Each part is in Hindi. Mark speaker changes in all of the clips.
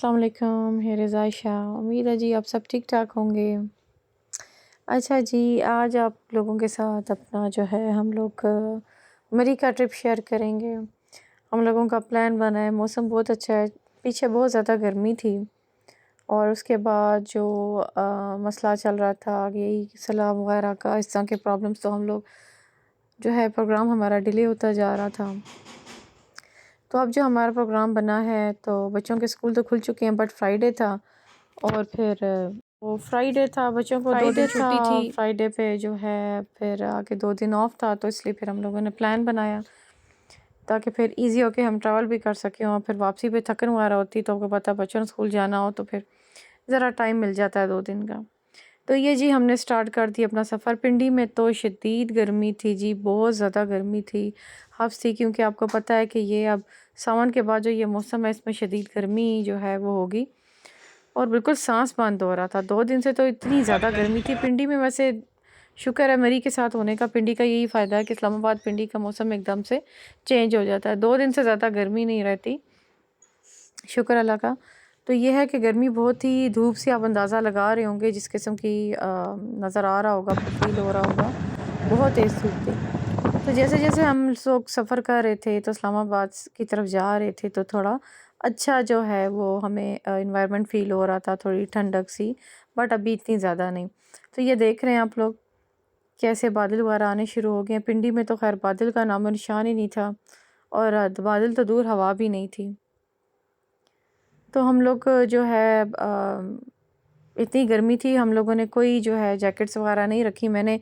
Speaker 1: अस्सलाम वालेकुम, हियर इज़ आयशा। उम्मीद है जी आप सब ठीक ठाक होंगे। अच्छा जी, आज आप लोगों के साथ अपना जो है हम लोग मरी का ट्रिप शेयर करेंगे। हम लोगों का प्लान बना है, मौसम बहुत अच्छा है। पीछे बहुत ज़्यादा गर्मी थी और उसके बाद जो मसला चल रहा था यही सैलाब वगैरह का, इस तरह के प्रॉब्लम्स, तो हम लोग जो है प्रोग्राम हमारा डिले होता जा रहा था। तो अब जो हमारा प्रोग्राम बना है, तो बच्चों के स्कूल तो खुल चुके हैं, बट फ्राइडे था और फिर वो फ्राइडे था, बच्चों को 2 दिन छुट्टी थी। फ्राइडे पे जो है फिर आगे 2 दिन ऑफ था, तो इसलिए फिर हम लोगों ने प्लान बनाया ताकि फिर इजी हो के हम ट्रैवल भी कर सकें। और फिर वापसी पे थकन वगैरह होती, तो आपको पता बच्चों ने स्कूल जाना हो तो फिर ज़रा टाइम मिल जाता है 2 दिन का। तो ये जी हमने स्टार्ट कर दी अपना सफ़र। पिंडी में तो शदीद गर्मी थी जी, बहुत ज़्यादा गर्मी थी, हफ्स थी, क्योंकि आपको पता है कि ये अब सावन के बाद जो ये मौसम है इसमें शदीद गर्मी जो है वो होगी और बिल्कुल सांस बंद हो रहा था 2 दिन से। तो इतनी ज़्यादा गर्मी थी पिंडी में। वैसे शुक्र है मरी के साथ होने का, पिंडी का यही फ़ायदा है कि इस्लामाबाद पिंडी का मौसम एकदम से चेंज हो जाता है, 2 दिन से ज़्यादा गर्मी नहीं रहती, शुक्र अल्लाह का। तो ये है कि गर्मी बहुत ही, धूप से आप अंदाज़ा लगा रहे होंगे जिस किस्म की नज़र आ रहा होगा, आपको फील हो रहा होगा, बहुत तेज़ धूप थी। तो जैसे जैसे हम लोग सफ़र कर रहे थे तो इस्लामाबाद की तरफ जा रहे थे, तो थोड़ा अच्छा जो है वो हमें इन्वायरमेंट फ़ील हो रहा था, थोड़ी ठंडक सी, बट अभी इतनी ज़्यादा नहीं। तो ये देख रहे हैं आप लोग कैसे बादल वगैरह आने शुरू हो गए हैं। पिंडी में तो खैर बादल का नामो निशान ही नहीं था और बादल तो दूर, हवा भी नहीं थी। तो हम लोग जो है इतनी गर्मी थी, हम लोगों ने कोई जो है जैकेट्स वगैरह नहीं रखी। मैंने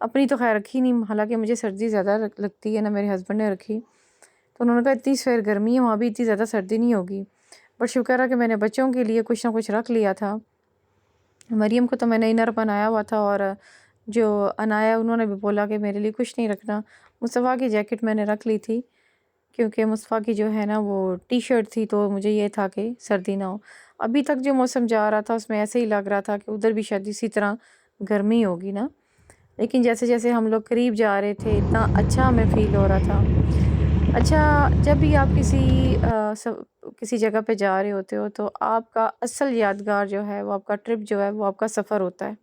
Speaker 1: अपनी तो खैर रखी नहीं, हालांकि मुझे सर्दी ज़्यादा लगती है ना, मेरे हस्बैंड ने रखी। तो उन्होंने कहा इतनी सवेर गर्मी है, वहाँ भी इतनी ज़्यादा सर्दी नहीं होगी। बट शुक्र है कि मैंने बच्चों के लिए कुछ ना कुछ रख लिया था। मरियम को तो मैंने इनर बनाया हुआ था और जो अनाया उन्होंने भी बोला कि मेरे लिए कुछ नहीं रखना। मुस्तफ़ा की जैकेट मैंने रख ली थी क्योंकि मुस्तफ़ा की जो है ना वो टी शर्ट थी, तो मुझे ये था कि सर्दी ना हो। अभी तक जो मौसम जा रहा था उसमें ऐसे ही लग रहा था कि उधर भी शायद इसी तरह गर्मी होगी ना, लेकिन जैसे जैसे हम लोग करीब जा रहे थे इतना अच्छा हमें फ़ील हो रहा था। अच्छा, जब भी आप किसी जगह पे जा रहे होते हो तो आपका असल यादगार जो है वो आपका ट्रिप जो है वो आपका सफ़र होता है।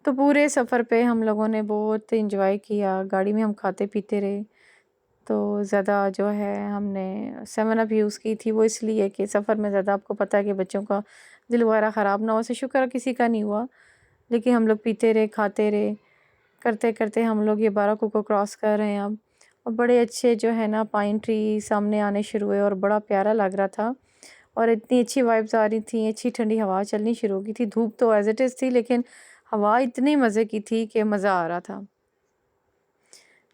Speaker 1: तो पूरे सफ़र पे हम लोगों ने बहुत एंजॉय किया, गाड़ी में हम खाते पीते रहे। तो ज़्यादा जो है हमने 7 अप यूज़ की थी, वो इसलिए कि सफ़र में ज़्यादा आपको पता है कि बच्चों का दिल वगैरह ख़राब ना हो। वैसे शुक्र है किसी का नहीं हुआ, लेकिन हम लोग पीते रहे, खाते रहे, करते करते हम लोग ये बाराकू को क्रॉस कर रहे हैं अब। और बड़े अच्छे जो है ना पाइन ट्री सामने आने शुरू हुए और बड़ा प्यारा लग रहा था और इतनी अच्छी वाइब्स आ रही थी, अच्छी ठंडी हवा चलनी शुरू हो गई थी। धूप तो एज़ इट इज़ थी, लेकिन हवा इतनी मज़े की थी कि मज़ा आ रहा था।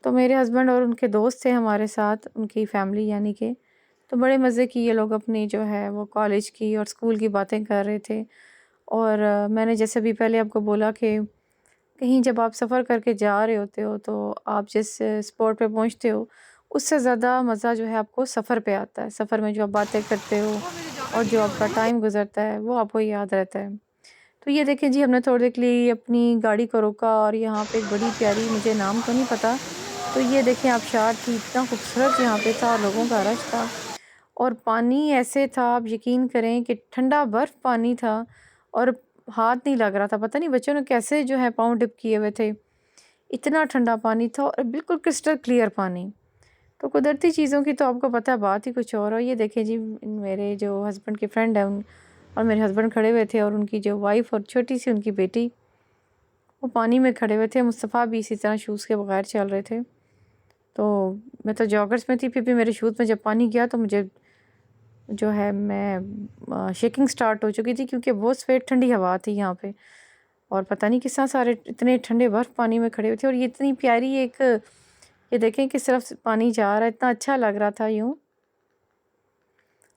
Speaker 1: तो मेरे हस्बैंड और उनके दोस्त थे हमारे साथ, उनकी फैमिली यानी कि, तो बड़े मज़े की ये लोग अपनी जो है वो कॉलेज की और स्कूल की बातें कर रहे थे। और मैंने जैसे भी पहले आपको बोला कि कहीं जब आप सफ़र करके जा रहे होते हो तो आप जिस स्पॉट पे पहुंचते हो उससे ज़्यादा मज़ा जो है आपको सफ़र पे आता है। सफ़र में जो आप बातें करते हो और जो आपका टाइम गुजरता है वो आपको याद रहता है। तो ये देखें जी, हमने थोड़ी देर के लिए अपनी गाड़ी को रोका और यहाँ पे एक बड़ी प्यारी, मुझे नाम तो नहीं पता, तो ये देखें आबशार थी, इतना खूबसूरत यहाँ पे था, लोगों का रश था और पानी ऐसे था, आप यकीन करें कि ठंडा बर्फ़ पानी था और हाथ नहीं लग रहा था। पता नहीं बच्चों ने कैसे जो है पाँव डिप किए हुए थे, इतना ठंडा पानी था और बिल्कुल क्रिस्टल क्लियर पानी। तो कुदरती चीज़ों की तो आपको पता है बात ही कुछ और ये देखें जी, मेरे जो हस्बैंड के फ्रेंड हैं उन और मेरे हस्बैंड खड़े हुए थे और उनकी जो वाइफ़ और छोटी सी उनकी बेटी, वो पानी में खड़े हुए थे। मुस्तफ़ा भी इसी तरह शूज़ के बगैर चल रहे थे। तो मैं तो जॉगर्स में थी, फिर भी मेरे शूज़ में जब पानी गया तो मुझे जो है मैं शेकिंग स्टार्ट हो चुकी थी, क्योंकि बहुत सफ़ेद ठंडी हवा थी यहाँ पे और पता नहीं किस तरह सारे इतने ठंडे बर्फ़ पानी में खड़े हुए थे और ये इतनी प्यारी एक, ये देखें किस तरफ से पानी जा रहा है, इतना अच्छा लग रहा था यूँ।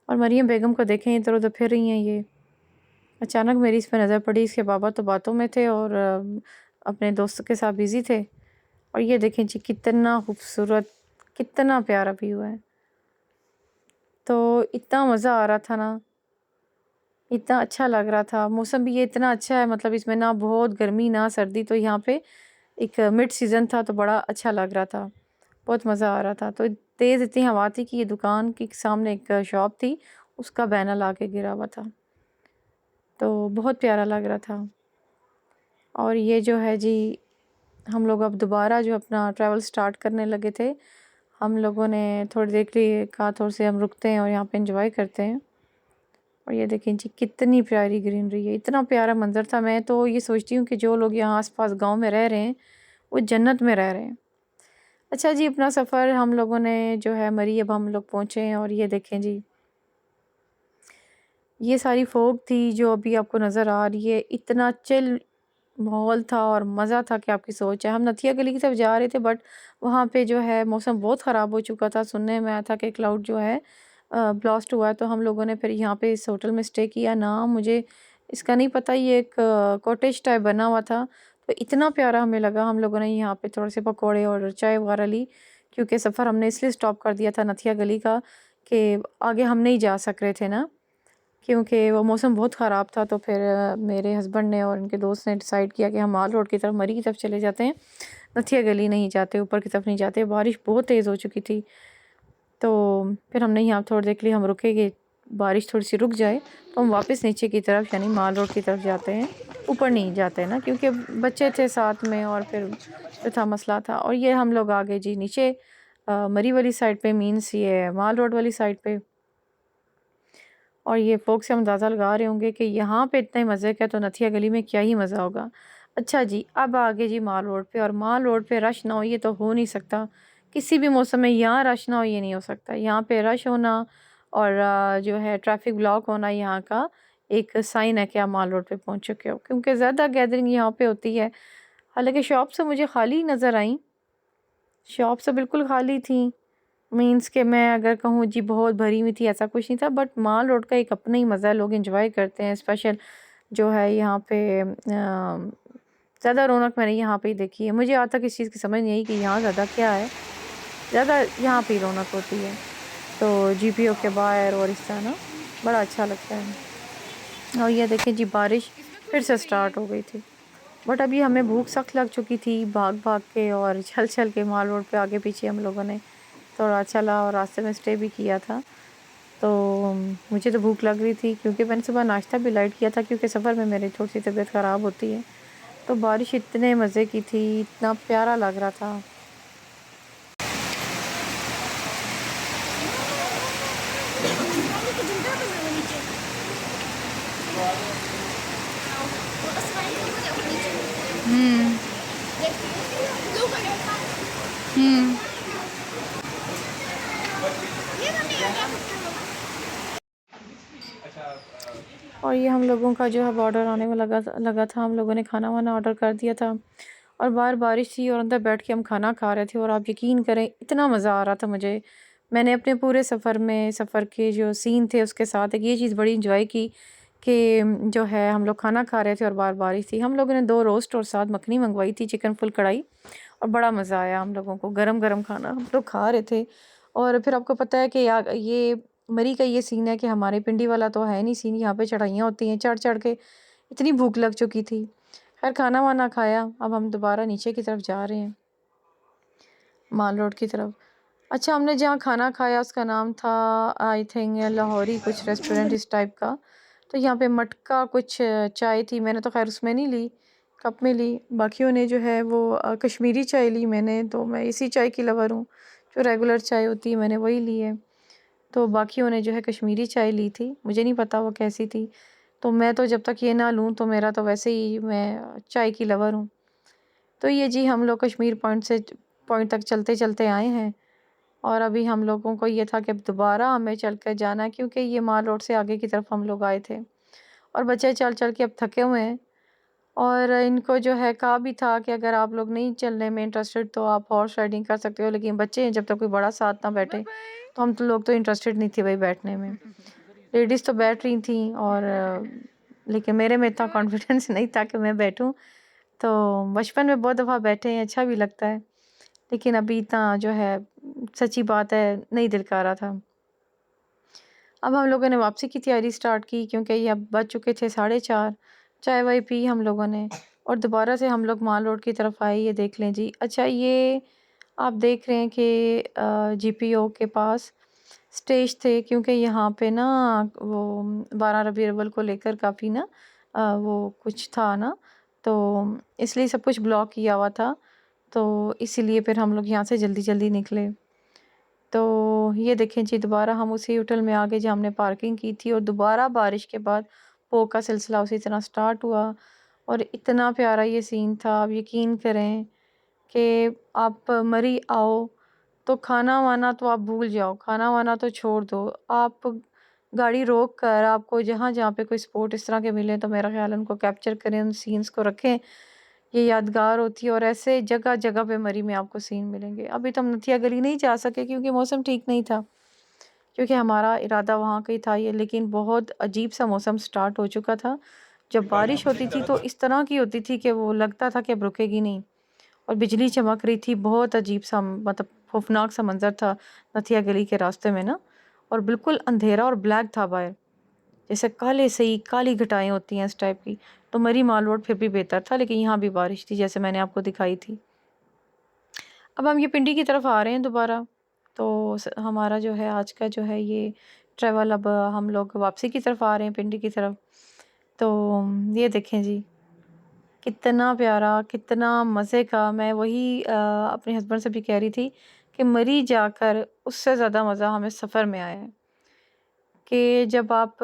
Speaker 1: और मरियम बेगम को देखें इधर उधर फिर रही हैं ये। अचानक मेरी इस पे नज़र पड़ी, इसके बाबा तो बातों में थे और अपने दोस्तों के साथ बिज़ी थे। और ये देखें जी कितना खूबसूरत, कितना प्यारा व्यू है। तो इतना मज़ा आ रहा था ना, इतना अच्छा लग रहा था। मौसम भी ये इतना अच्छा है, मतलब इसमें ना बहुत गर्मी ना सर्दी, तो यहाँ पे एक मिड सीज़न था तो बड़ा अच्छा लग रहा था, बहुत मज़ा आ रहा था। तो तेज़ इतनी हवा थी कि ये दुकान के सामने एक शॉप थी, उसका बैनर लाके गिरा हुआ था। तो बहुत प्यारा लग रहा था। और ये जो है जी, हम लोग अब दोबारा जो अपना ट्रैवल स्टार्ट करने लगे थे। हम लोगों ने थोड़ी देर के लिए कहा थोड़े से हम रुकते हैं और यहाँ पे एंजॉय करते हैं। और ये देखें जी कितनी प्यारी ग्रीनरी है, इतना प्यारा मंजर था। मैं तो ये सोचती हूँ कि जो लोग यहाँ आसपास गांव में रह रहे हैं वो जन्नत में रह रहे हैं। अच्छा जी, अपना सफ़र हम लोगों ने जो है मरी, अब हम लोग पहुँचे हैं। और ये देखें जी, ये सारी फोग थी जो अभी आपको नज़र आ रही है। इतना चिल माहौल था और मज़ा था कि आपकी सोच है। हम नथिया गली की तरफ जा रहे थे, बट वहाँ पे जो है मौसम बहुत ख़राब हो चुका था। सुनने में आया था कि क्लाउड जो है ब्लास्ट हुआ है। तो हम लोगों ने फिर यहाँ पे इस होटल में स्टे किया। ना मुझे इसका नहीं पता, ये एक कॉटेज टाइप बना हुआ था। तो इतना प्यारा हमें लगा। हम लोगों ने यहाँ पे थोड़े से पकौड़े और चाय वगैरह ली, क्योंकि सफ़र हमने इसलिए स्टॉप कर दिया था नथिया गली का कि आगे हम नहीं जा सक रहे थे ना, क्योंकि वो मौसम बहुत ख़राब था। तो फिर मेरे हस्बैंड ने और उनके दोस्त ने डिसाइड किया कि हम माल रोड की तरफ, मरी की तरफ चले जाते हैं, नथिया गली नहीं जाते, ऊपर की तरफ नहीं जाते। बारिश बहुत तेज़ हो चुकी थी। तो फिर हमने यहाँ थोड़ी देर के लिए हम रुके कि बारिश थोड़ी सी रुक जाए तो हम वापस नीचे की तरफ यानी माल रोड की तरफ जाते हैं, ऊपर नहीं जाते ना, क्योंकि बच्चे थे साथ में और फिर जो था मसला था। और ये हम लोग आ गए जी नीचे मरी वाली साइड पे, मीन्स ये माल रोड वाली साइड पे। और ये फोक से हम अंदाज़ा लगा रहे होंगे कि यहाँ पे इतने मज़े का, तो नथिया गली में क्या ही मज़ा होगा। अच्छा जी, अब आगे जी माल रोड पे। और माल रोड पे रश ना हो ये तो हो नहीं सकता, किसी भी मौसम में यहाँ रश ना हो ये नहीं हो सकता। यहाँ पे रश होना और जो है ट्रैफिक ब्लॉक होना यहाँ का एक साइन है कि आप माल रोड पे पहुँच चुके हो, क्योंकि ज़्यादा गैदरिंग यहाँ पे होती है। हालांकि शॉप से मुझे खाली नज़र आई, शॉप से बिल्कुल खाली थी। मीन्स के मैं अगर कहूँ जी बहुत भरी हुई थी ऐसा कुछ नहीं था, बट माल रोड का एक अपना ही मज़ा है, लोग एंजॉय करते हैं। स्पेशल जो है यहाँ पे ज़्यादा रौनक मैंने यहाँ पे ही देखी है। मुझे आज तक इस चीज़ की समझ नहीं आई कि यहाँ ज़्यादा क्या है, ज़्यादा यहाँ पे ही रौनक होती है। तो जीपीओ के बाहर और इस तरह ना बड़ा अच्छा लगता है। और ये देखें जी, बारिश फिर से स्टार्ट हो गई थी, बट अभी हमें भूख सख्त लग चुकी थी। भाग भाग के और छल छल के माल रोड पे आगे पीछे हम लोगों ने थोड़ा चला और रास्ते में स्टे भी किया था। तो मुझे तो भूख लग रही थी, क्योंकि मैंने सुबह नाश्ता भी लाइट किया था, क्योंकि सफ़र में मेरी थोड़ी सी तबीयत ख़राब होती है। तो बारिश इतने मज़े की थी, इतना प्यारा लग रहा था। हम्म हम्म और ये हम लोगों का जो है ऑर्डर आने में लगा था। हम लोगों ने खाना वाना ऑर्डर कर दिया था और बाहर बारिश थी और अंदर बैठ के हम खाना खा रहे थे। और आप यकीन करें इतना मज़ा आ रहा था मुझे। मैंने अपने पूरे सफ़र में, सफ़र के जो सीन थे उसके साथ एक ये चीज़ बड़ी इंजॉय की कि जो है हम लोग खाना खा रहे थे और बाहर बारिश थी। हम लोगों ने 2 रोस्ट और साथ मखनी मंगवाई थी, चिकन फुल कढ़ाई, और बड़ा मज़ा आया हम लोगों को। गरम गरम खाना हम लोग खा रहे थे। और फिर आपको पता है कि ये मरी का ये सीन है कि हमारे पिंडी वाला तो है नहीं सीन, यहाँ पे चढ़ाइयाँ होती हैं चढ़ चढ़ के। इतनी भूख लग चुकी थी। खैर खाना वाना खाया, अब हम दोबारा नीचे की तरफ जा रहे हैं, माल रोड की तरफ। अच्छा, हमने जहाँ खाना खाया उसका नाम था आई थिंक लाहौरी कुछ रेस्टोरेंट इस टाइप का। तो यहाँ पे मटका कुछ चाय थी, मैंने तो खैर उसमें नहीं ली, कप में ली। बाकियों ने जो है वो कश्मीरी चाय ली। मैंने तो, मैं इसी चाय की लवर हूँ, जो रेगुलर चाय होती है मैंने वही ली है। तो बाकियों ने जो है कश्मीरी चाय ली थी, मुझे नहीं पता वो कैसी थी। तो मैं तो जब तक ये ना लूँ तो मेरा तो वैसे ही, मैं चाय की लवर हूँ। तो ये जी हम लोग कश्मीर पॉइंट तक चलते चलते आए हैं। और अभी हम लोगों को ये था कि अब दोबारा हमें चल कर जाना है, क्योंकि ये माल रोड से आगे की तरफ हम लोग आए थे और बच्चे चल चल के अब थके हुए हैं। और इनको जो है कहा भी था कि अगर आप लोग नहीं चलने में इंटरेस्टेड तो आप हॉर्स राइडिंग कर सकते हो, लेकिन बच्चे हैं, जब तक कोई बड़ा साथ ना बैठे तो हम तो लोग तो इंटरेस्टेड नहीं थे भाई बैठने में। लेडीज़ तो बैठ रही थी और लेकिन मेरे में इतना कॉन्फिडेंस नहीं था कि मैं बैठूं। तो बचपन में बहुत दफ़ा बैठे हैं, अच्छा भी लगता है, लेकिन अभी इतना जो है सच्ची बात है नहीं दिल कर रहा था। अब हम लोगों ने वापसी की तैयारी स्टार्ट की, क्योंकि ये अब बज चुके थे 4:30। चाय वाय पी हम लोगों ने और दोबारा से हम लोग माल रोड की तरफ आए। ये देख लें जी। अच्छा, ये आप देख रहे हैं कि जीपीओ के पास स्टेज थे, क्योंकि यहाँ पे ना वो 12 रबी अव्वल को लेकर काफ़ी ना वो कुछ था ना, तो इसलिए सब कुछ ब्लॉक किया हुआ था। तो इसीलिए फिर हम लोग यहाँ से जल्दी जल्दी निकले। तो ये देखें जी, दोबारा हम उसी होटल में आ गए जहाँ हमने पार्किंग की थी, और दोबारा बारिश के बाद पोग का सिलसिला उसी तरह स्टार्ट हुआ। और इतना प्यारा ये सीन था, आप यकीन करें कि आप मरी आओ तो खाना वाना तो आप भूल जाओ, खाना वाना तो छोड़ दो। आप गाड़ी रोक कर आपको जहाँ जहाँ पे कोई स्पॉट इस तरह के मिले तो मेरा ख्याल है उनको कैप्चर करें, उन सीन्स को रखें। ये यादगार होती है, और ऐसे जगह जगह पे मरी में आपको सीन मिलेंगे। अभी तो हम नथिया गली नहीं जा सके क्योंकि मौसम ठीक नहीं था, क्योंकि हमारा इरादा वहाँ का ही था ये, लेकिन बहुत अजीब सा मौसम स्टार्ट हो चुका था। जब बारिश होती थी तो इस तरह की होती थी कि वो लगता था कि अब रुकेगी नहीं, और बिजली चमक रही थी। बहुत अजीब सा, मतलब खौफनाक सा मंजर था नथिया गली के रास्ते में ना, और बिल्कुल अंधेरा और ब्लैक था बाहर, जैसे काले से ही काली घटाएं होती हैं इस टाइप की। तो मरी माल रोड फिर भी बेहतर था, लेकिन यहाँ भी बारिश थी जैसे मैंने आपको दिखाई थी। अब हम ये पिंडी की तरफ आ रहे हैं दोबारा। तो हमारा जो है आज का जो है ये ट्रैवल, अब हम लोग वापसी की तरफ आ रहे हैं, पिंडी की तरफ। तो ये देखें जी, कितना प्यारा, कितना मज़े का। मैं वही अपने हस्बैंड से भी कह रही थी कि मरी जाकर उससे ज़्यादा मज़ा हमें सफ़र में आया है। कि जब आप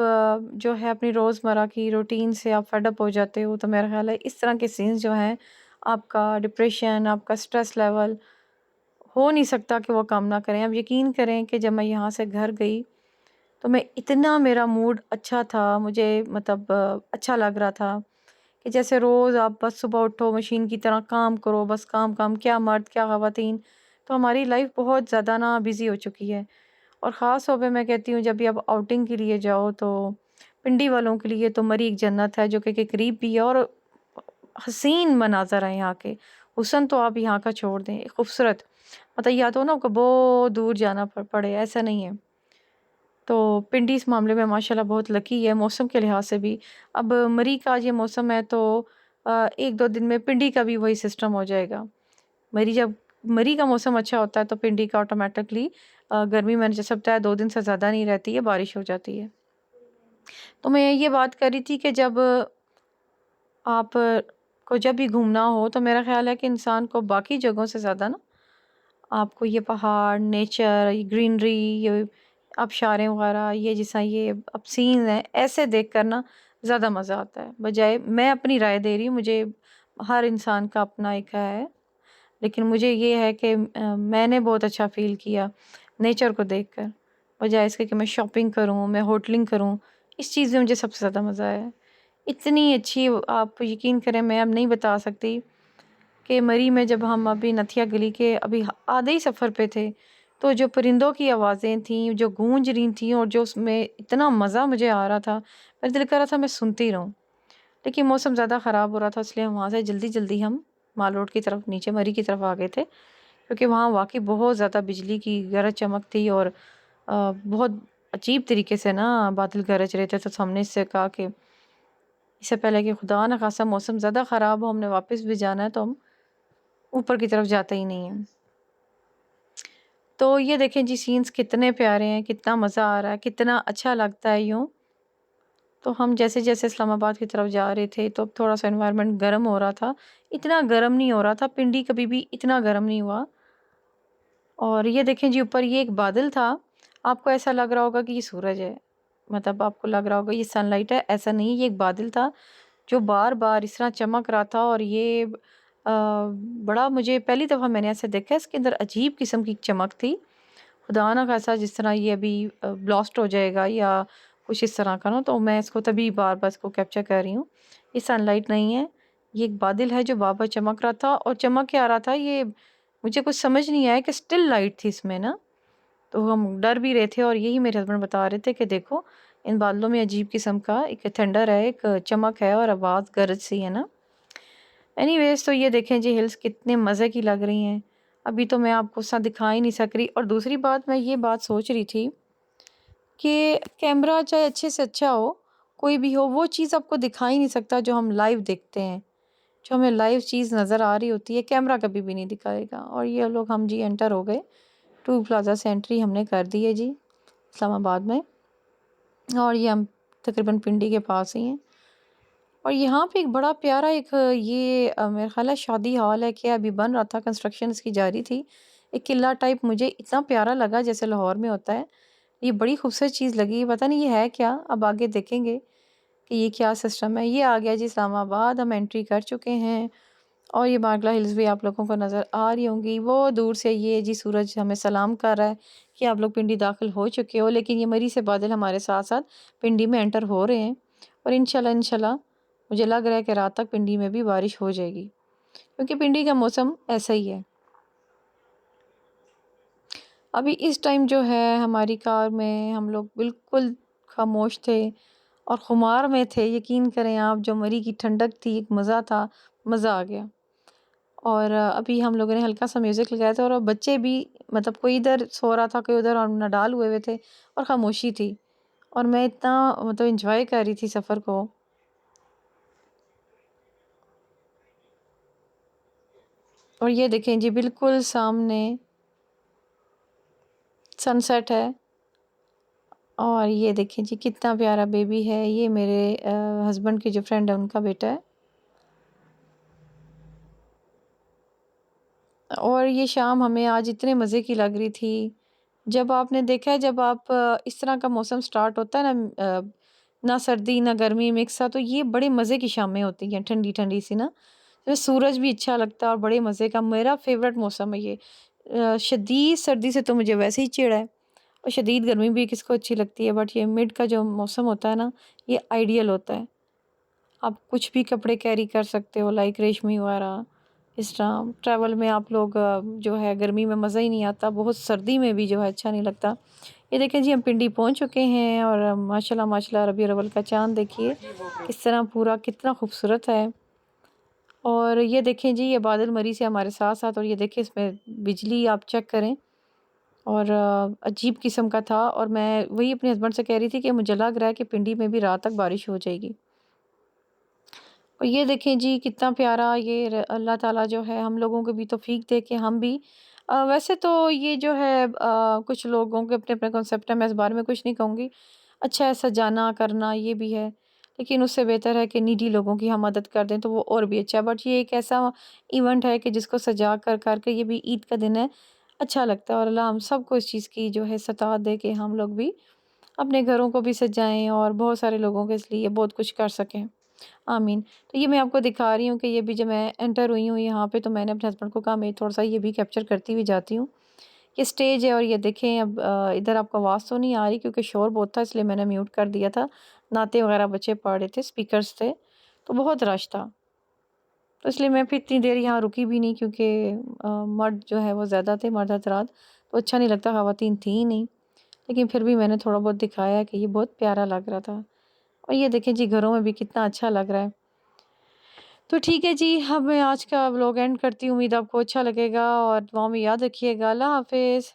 Speaker 1: जो है अपनी रोज़मर्रा की रूटीन से आप फेड अप हो जाते हो, तो मेरा ख्याल है इस तरह के सीन्स जो हैं, आपका डिप्रेशन, आपका स्ट्रेस लेवल हो नहीं सकता कि वो काम ना करें। अब यकीन करें कि जब मैं यहाँ से घर गई तो मैं इतना, मेरा मूड अच्छा था, मुझे मतलब अच्छा लग रहा था कि जैसे रोज़ आप बस सुबह उठो मशीन की तरह काम करो, बस काम काम, क्या मर्द क्या ख़वातीन। तो हमारी लाइफ बहुत ज़्यादा ना बिज़ी हो चुकी है। और ख़ास तौर पे मैं कहती हूँ, जब भी आप आउटिंग के लिए जाओ तो पिंडी वालों के लिए तो मरी एक जन्नत है, जो कि करीब भी है, और हसीन मनाज़र है यहाँ के। हुस्न तो आप यहाँ का छोड़ दें, खूबसूरत, मतलब या तो ना आपको बहुत दूर जाना पड़े, ऐसा नहीं है। तो पिंडी इस मामले में माशाल्लाह बहुत लकी है मौसम के लिहाज से भी। अब मरी का ये मौसम है तो 1-2 दिन में पिंडी का भी वही सिस्टम हो जाएगा। जब मरी का मौसम अच्छा होता है तो पिंडी का ऑटोमेटिकली गर्मी में जैसे बताया 2 दिन से ज़्यादा नहीं रहती है, बारिश हो जाती है। तो मैं ये बात कर रही थी कि जब आप को जब भी घूमना हो तो मेरा ख़्याल है कि इंसान को बाकी जगहों से ज़्यादा ना, आपको ये पहाड़, नेचर, ये ग्रीनरी, ये आबशारें वगैरह, ये जैसा ये अब सीन है, ऐसे देख कर ना ज़्यादा मज़ा आता है। बजाय, मैं अपनी राय दे रही हूँ, मुझे, हर इंसान का अपना एक है, लेकिन मुझे ये है कि मैंने बहुत अच्छा फ़ील किया नेचर को देखकर। बजाय इसके कि मैं शॉपिंग करूँ, मैं होटलिंग करूँ, इस चीज़ में मुझे सबसे ज़्यादा मज़ा आया। इतनी अच्छी, आप यकीन करें मैं अब नहीं बता सकती कि मरी में जब हम अभी नथिया गली के अभी आधे ही सफ़र पे थे, तो जो परिंदों की आवाज़ें थीं, जो गूंज रही थीं, और जो उसमें इतना मज़ा मुझे आ रहा था, मेरा दिल कर रहा था मैं सुनती रहूं। लेकिन मौसम ज़्यादा ख़राब हो रहा था, इसलिए हम वहाँ से जल्दी जल्दी हम माल रोड की तरफ, नीचे मरी की तरफ आ गए थे, क्योंकि वहाँ वाकई बहुत ज़्यादा बिजली की गरज चमक थी, और बहुत अजीब तरीके से ना बादल गरज रहे थे। तो हमने इससे कहा कि इससे पहले कि खुदा न खासा मौसम ज़्यादा ख़राब हो, हमने वापस भी जाना है, तो हम ऊपर की तरफ जाते ही नहीं हैं। तो ये देखें जी, सीन्स कितने प्यारे हैं, कितना मज़ा आ रहा है, कितना अच्छा लगता है यूँ। तो हम जैसे-जैसे इस्लामाबाद की तरफ जा रहे थे तो अब थोड़ा-सा एनवायरनमेंट गर्म हो रहा था। इतना गर्म नहीं हो रहा था, पिंडी कभी भी इतना गर्म नहीं हुआ। और ये देखें जी, ऊपर ये एक बादल था, आपको ऐसा लग रहा होगा कि ये सूरज है। मतलब आपको लग रहा होगा ये सनलाइट है, ऐसा नहीं, ये एक बादल था जो बार-बार इस तरह चमक रहा था। और ये बड़ा, मुझे पहली दफ़ा मैंने ऐसे देखा है, इसके अंदर अजीब किस्म की चमक थी। खुदा ना खासा जिस तरह ये अभी ब्लास्ट हो जाएगा या कुछ इस तरह का ना, तो मैं इसको तभी बार-बार इसको कैप्चर कर रही हूँ। ये सनलाइट नहीं है, ये एक बादल है जो बार-बार चमक रहा था। और चमक क्या रहा था, ये मुझे कुछ समझ नहीं आया कि स्टिल लाइट थी इसमें ना, तो हम डर भी रहे थे। और यही मेरे हस्बैंड बता रहे थे कि देखो, इन बादलों में अजीब किस्म का एक थंडर है, एक चमक है, और आवाज़ गरज सी है ना। एनीवेज़, तो ये देखें जी, हिल्स कितने मज़े की लग रही हैं। अभी तो मैं आपको सा दिखा ही नहीं सक रही। और दूसरी बात, मैं ये बात सोच रही थी कि कैमरा चाहे अच्छे से अच्छा हो, कोई भी हो, वो चीज़ आपको दिखा ही नहीं सकता जो हम लाइव देखते हैं। जो हमें लाइव चीज़ नज़र आ रही होती है, कैमरा कभी भी नहीं दिखाएगा। और ये लोग, हम जी एंटर हो गए, टू प्लाज़ा से एंट्री हमने कर दी है जी। इस्लामाबाद में, और ये हम तकरीबन पिंडी के पास ही हैं। और यहाँ पे एक बड़ा प्यारा एक ये मेरा ख़्याल है शादी हॉल है क्या, अभी बन रहा था, कंस्ट्रक्शन इसकी जारी थी। एक किला टाइप मुझे इतना प्यारा लगा जैसे लाहौर में होता है। ये बड़ी खूबसूरत चीज़ लगी, पता नहीं ये है क्या, अब आगे देखेंगे कि ये क्या सिस्टम है। ये आ गया जी इस्लामाबाद, हम एंट्री कर चुके हैं। और ये बांग्ला हिल्स भी आप लोगों को नज़र आ रही होंगी। वो दूर से ये जी सूरज हमें सलाम कर रहा है कि आप लोग पिंडी दाखिल हो चुके हो, लेकिन ये मरी से बादल हमारे साथ साथ पिंडी में एंटर हो रहे हैं। और इंशाल्लाह इंशाल्लाह मुझे लग रहा है कि रात तक पिंडी में भी बारिश हो जाएगी, क्योंकि पिंडी का मौसम ऐसा ही है। अभी इस टाइम जो है हमारी कार में हम लोग बिल्कुल खामोश थे और खुमार में थे, यकीन करें आप। जो मरी की ठंडक थी, एक मज़ा था, मज़ा आ गया। और अभी हम लोगों ने हल्का सा म्यूज़िक लगाया था, और बच्चे भी, मतलब कोई इधर सो रहा था, कोई उधर, और नडाल हुए हुए थे और खामोशी थी। और मैं इतना मतलब एंजॉय कर रही थी सफ़र को। और ये देखें जी, बिल्कुल सामने सनसेट है। और ये देखें जी कितना प्यारा बेबी है, ये मेरे हस्बैंड की जो फ्रेंड है उनका बेटा है। और ये शाम हमें आज इतने मज़े की लग रही थी। जब आपने देखा है, जब आप इस तरह का मौसम स्टार्ट होता है ना, ना सर्दी ना गर्मी मिक्स सा, तो ये बड़े मज़े की शामें होती हैं, ठंडी ठंडी सी ना। तो सूरज भी अच्छा लगता है और बड़े मज़े का, मेरा फेवरेट मौसम है ये। शदीद सर्दी से तो मुझे वैसे ही चिढ़ है, और शदीद गर्मी भी किसको अच्छी लगती है, बट ये मिड का जो मौसम होता है ना, ये आइडियल होता है। आप कुछ भी कपड़े कैरी कर सकते हो, लाइक रेशमी वगैरह। इस तरह ट्रैवल में आप लोग जो है, गर्मी में मज़ा ही नहीं आता, बहुत सर्दी में भी जो है अच्छा नहीं लगता। ये देखें जी, हम पिंडी पहुंच चुके हैं, और माशाल्लाह माशाल्लाह रबीउल अव्वल का चाँद देखिए किस तरह पूरा कितना खूबसूरत है। और ये देखें जी, ये बादल मरी से हमारे साथ साथ, और ये देखें इसमें बिजली आप चेक करें। और अजीब किस्म का था, और मैं वही अपने हस्बैंड से कह रही थी कि मुझे लग रहा है कि पिंडी में भी रात तक बारिश हो जाएगी। और ये देखें जी कितना प्यारा, ये अल्लाह ताला जो है हम लोगों को भी तौफीक दे के हम भी वैसे तो ये जो है कुछ लोगों के अपने अपने कॉन्सेप्ट है, मैं इस बारे में कुछ नहीं कहूँगी। अच्छा है सजाना करना, ये भी है, लेकिन उससे बेहतर है कि नीडी लोगों की हम मदद कर दें तो वो और भी अच्छा है। बट ये एक ऐसा इवेंट है कि जिसको सजा कर करके, ये भी ईद का दिन है, अच्छा लगता है। और अल्लाह हम सबको इस चीज़ की जो है सता दे कि हम लोग भी अपने घरों को भी सजाएं और बहुत सारे लोगों के इसलिए बहुत कुछ कर सकें। आमीन। तो ये मैं आपको दिखा रही हूँ कि ये भी जब मैं एंटर हुई हूँ यहाँ पे, तो मैंने अपने हस्बैंड को कहा मैं थोड़ा-सा ये भी कैप्चर करती हुई जाती हूँ। ये स्टेज है, और ये देखें अब इधर आपको आवाज़ तो नहीं आ रही क्योंकि शोर बहुत था, इसलिए मैंने म्यूट कर दिया था। नाते वगैरह बच्चे पढ़ रहे थे, स्पीकर्स थे, तो बहुत रश था। तो इसलिए मैं फिर इतनी देर यहाँ रुकी भी नहीं, क्योंकि मर्द जो है वो ज़्यादा थे, मर्द हज़रात, तो अच्छा नहीं लगता, ख़वातीन थी ही नहीं। लेकिन फिर भी मैंने थोड़ा बहुत दिखाया कि ये बहुत प्यारा लग रहा था। और ये देखें जी, घरों में भी कितना अच्छा लग रहा है। तो ठीक है जी, अब मैं आज का व्लॉग एंड करती हूँ। उम्मीद आपको अच्छा लगेगा, और दुआ में याद रखिएगा। अल्लाह हाफ़िज़।